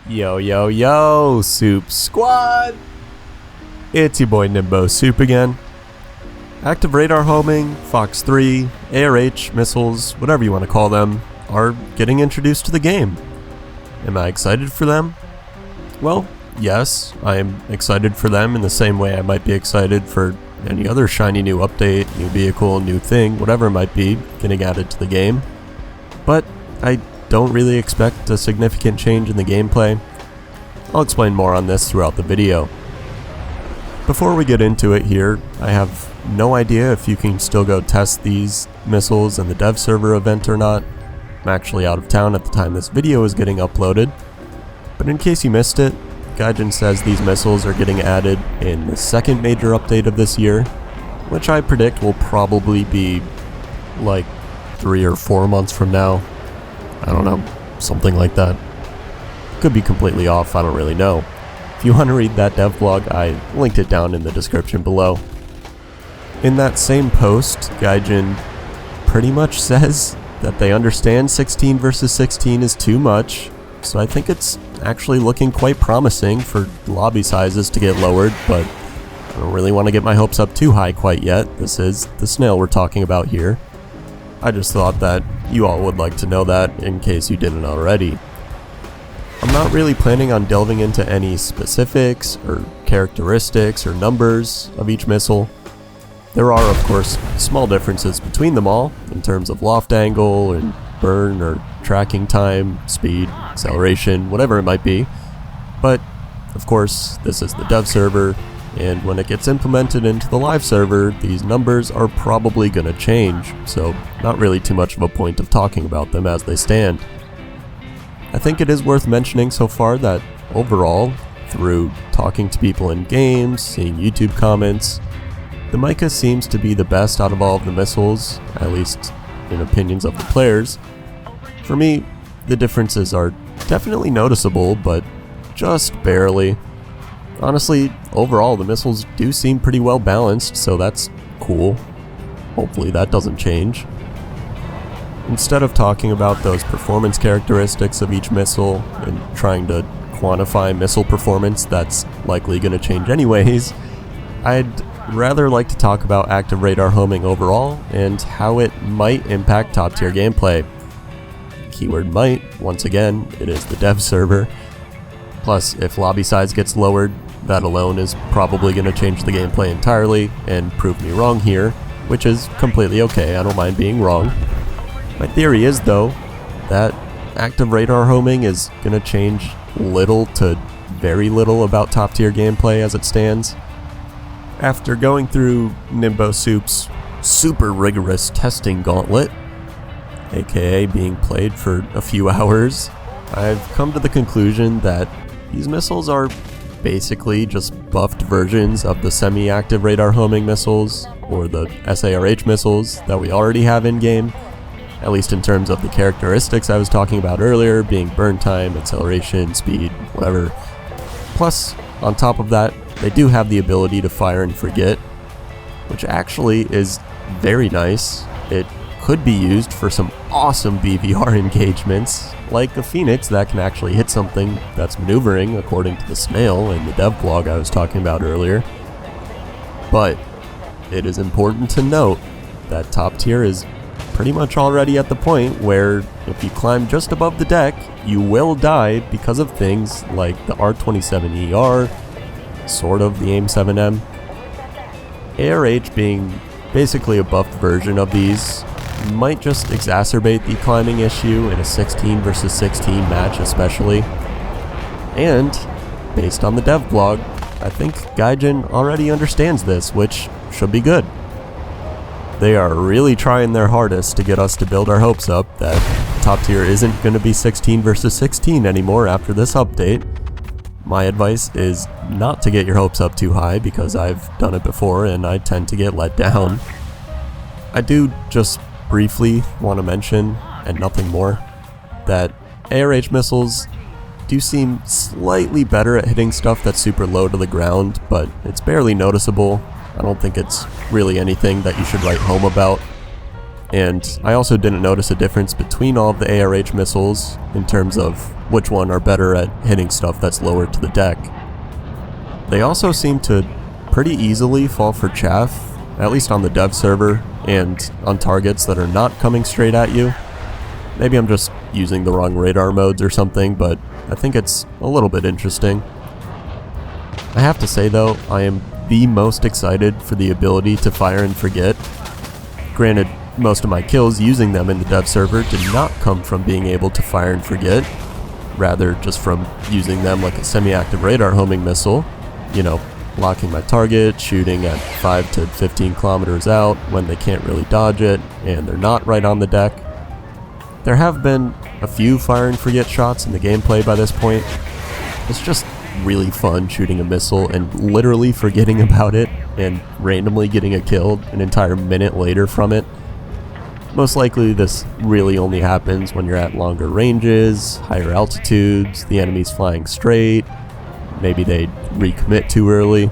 Yo, yo, yo, Soup Squad! It's your boy Nimbo Soup again. Active radar homing, Fox 3, ARH, missiles, whatever you want to call them, are getting introduced to the game. Am I excited for them? Well, yes, I am excited for them in the same way I might be excited for any other shiny new update, new vehicle, new thing, whatever it might be, getting added to the game. But I don't really expect a significant change in the gameplay. I'll explain more on this throughout the video. Before we get into it here, I have no idea if you can still go test these missiles in the dev server event or not. I'm actually out of town at the time this video is getting uploaded. But in case you missed it, Gaijin says these missiles are getting added in the second major update of this year, which I predict will probably be like 3 or 4 months from now. I don't know, something like that. Could be completely off, I don't really know. If you want to read that dev blog, I linked it down in the description below. In that same post, Gaijin pretty much says that they understand 16 versus 16 is too much, so I think it's actually looking quite promising for lobby sizes to get lowered, but I don't really want to get my hopes up too high quite yet. This is the snail we're talking about here. I just thought that you all would like to know that in case you didn't already. I'm not really planning on delving into any specifics or characteristics or numbers of each missile. There are, of course, small differences between them all in terms of loft angle and burn or tracking time, speed, acceleration, whatever it might be. But, of course, this is the dev server, and when it gets implemented into the live server, these numbers are probably going to change, so not really too much of a point of talking about them as they stand. I think it is worth mentioning so far that overall, through talking to people in games, seeing YouTube comments, the Mica seems to be the best out of all of the missiles, at least in opinions of the players. For me, the differences are definitely noticeable, but just barely. Honestly, overall the missiles do seem pretty well balanced, so that's cool. Hopefully that doesn't change. Instead of talking about those performance characteristics of each missile and trying to quantify missile performance that's likely going to change anyways, I'd rather like to talk about active radar homing overall and how it might impact top tier gameplay. Keyword might, once again, it is the dev server. Plus, if lobby size gets lowered, that alone is probably going to change the gameplay entirely and prove me wrong here, which is completely okay, I don't mind being wrong. My theory is, though, that active radar homing is going to change little to very little about top tier gameplay as it stands. After going through Nimbo Soup's super rigorous testing gauntlet, aka being played for a few hours, I've come to the conclusion that these missiles are basically just buffed versions of the semi-active radar homing missiles, or the SARH missiles that we already have in-game, at least in terms of the characteristics I was talking about earlier, being burn time, acceleration, speed, whatever. Plus, on top of that, they do have the ability to fire and forget, which actually is very nice. It could be used for some awesome BVR engagements, like a Phoenix that can actually hit something that's maneuvering according to the snail in the dev blog I was talking about earlier. But it is important to note that top tier is pretty much already at the point where if you climb just above the deck, you will die because of things like the R27ER, sort of the AIM-7M. ARH being basically a buffed version of these might just exacerbate the climbing issue in a 16 versus 16 match especially. And, based on the dev blog, I think Gaijin already understands this, which should be good. They are really trying their hardest to get us to build our hopes up that top tier isn't going to be 16 versus 16 anymore after this update. My advice is not to get your hopes up too high because I've done it before and I tend to get let down. I do just briefly want to mention, and nothing more, that ARH missiles do seem slightly better at hitting stuff that's super low to the ground, but it's barely noticeable. I don't think it's really anything that you should write home about. and I also didn't notice a difference between all of the ARH missiles in terms of which one are better at hitting stuff that's lower to the deck. They also seem to pretty easily fall for chaff, at least on the dev server, and on targets that are not coming straight at you. Maybe I'm just using the wrong radar modes or something, but I think it's a little bit interesting. I have to say though, I am the most excited for the ability to fire and forget. Granted, most of my kills using them in the dev server did not come from being able to fire and forget, rather just from using them like a semi-active radar homing missile, you know, locking my target, shooting at 5 to 15 kilometers out when they can't really dodge it and they're not right on the deck. There have been a few fire and forget shots in the gameplay by this point. It's just really fun shooting a missile and literally forgetting about it and randomly getting a kill an entire minute later from it. Most likely this really only happens when you're at longer ranges, higher altitudes, the enemy's flying straight, maybe they recommit too early.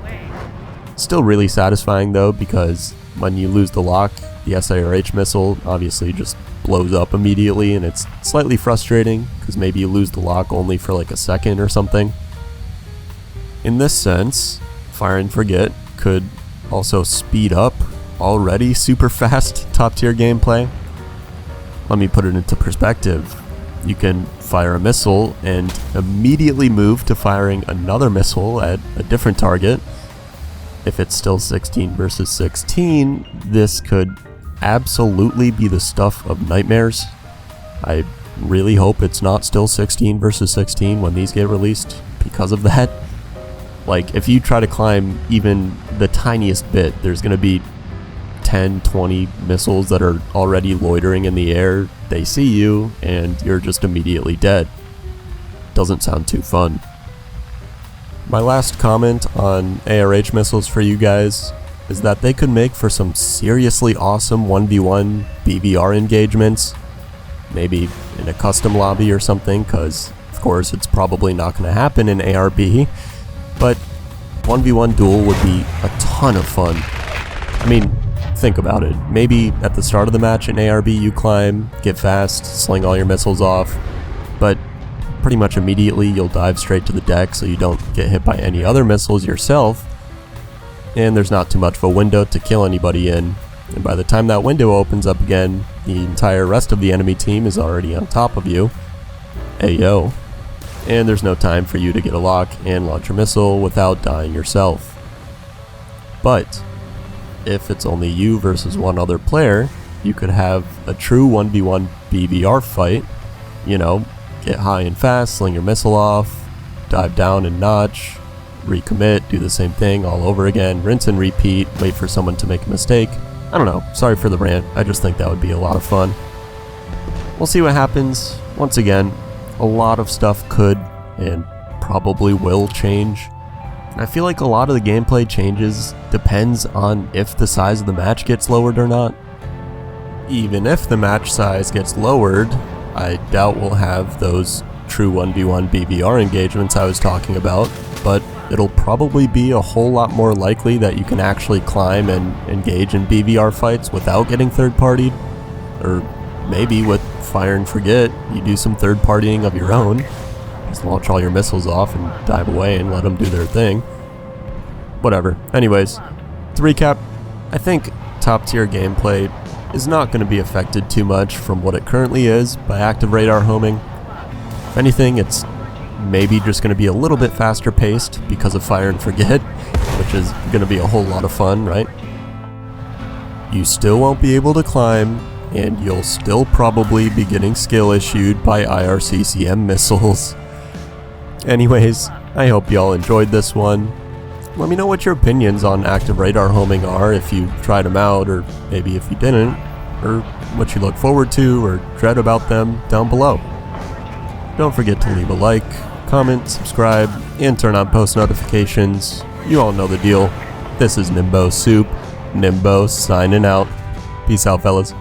Still really satisfying though, because when you lose the lock, the ARH missile obviously just blows up immediately, and it's slightly frustrating because maybe you lose the lock only for like a second or something. In this sense, fire and forget could also speed up already super fast top tier gameplay. Let me put it into perspective. You can fire a missile and immediately move to firing another missile at a different target. If it's still 16 versus 16, this could absolutely be the stuff of nightmares. I really hope it's not still 16 versus 16 when these get released because of that. Like, if you try to climb even the tiniest bit, there's going to be 10, 20 missiles that are already loitering in the air. They see you, and you're just immediately dead. Doesn't sound too fun. My last comment on ARH missiles for you guys is that they could make for some seriously awesome 1v1 BVR engagements. Maybe in a custom lobby or something, because of course it's probably not going to happen in ARB. But 1v1 duel would be a ton of fun. I mean, think about it. Maybe at the start of the match in ARB you climb, get fast, sling all your missiles off, but pretty much immediately you'll dive straight to the deck so you don't get hit by any other missiles yourself, and there's not too much of a window to kill anybody in, and by the time that window opens up again, the entire rest of the enemy team is already on top of you. Ayo. And there's no time for you to get a lock and launch a missile without dying yourself. But if it's only you versus one other player, you could have a true 1v1 BVR fight. You know, get high and fast, sling your missile off, dive down and notch, recommit, do the same thing all over again, rinse and repeat, wait for someone to make a mistake. I don't know, sorry for the rant, I just think that would be a lot of fun. We'll see what happens. Once again, a lot of stuff could and probably will change. I feel like a lot of the gameplay changes depends on if the size of the match gets lowered or not. Even if the match size gets lowered, I doubt we'll have those true 1v1 BVR engagements I was talking about, but it'll probably be a whole lot more likely that you can actually climb and engage in BVR fights without getting third-partied. Or maybe with fire and forget, you do some third-partying of your own. Just launch all your missiles off and dive away and let them do their thing. Whatever. Anyways, to recap, I think top-tier gameplay is not going to be affected too much from what it currently is by active radar homing. If anything, it's maybe just going to be a little bit faster paced because of fire and forget, which is going to be a whole lot of fun, right? You still won't be able to climb, and you'll still probably be getting skill issued by IRCCM missiles. Anyways, I hope y'all enjoyed this one. Let me know what your opinions on active radar homing are if you tried them out, or maybe if you didn't, or what you look forward to or dread about them down below. Don't forget to leave a like, comment, subscribe, and turn on post notifications. You all know the deal. This is Nimbo Soup. Nimbo signing out. Peace out, fellas.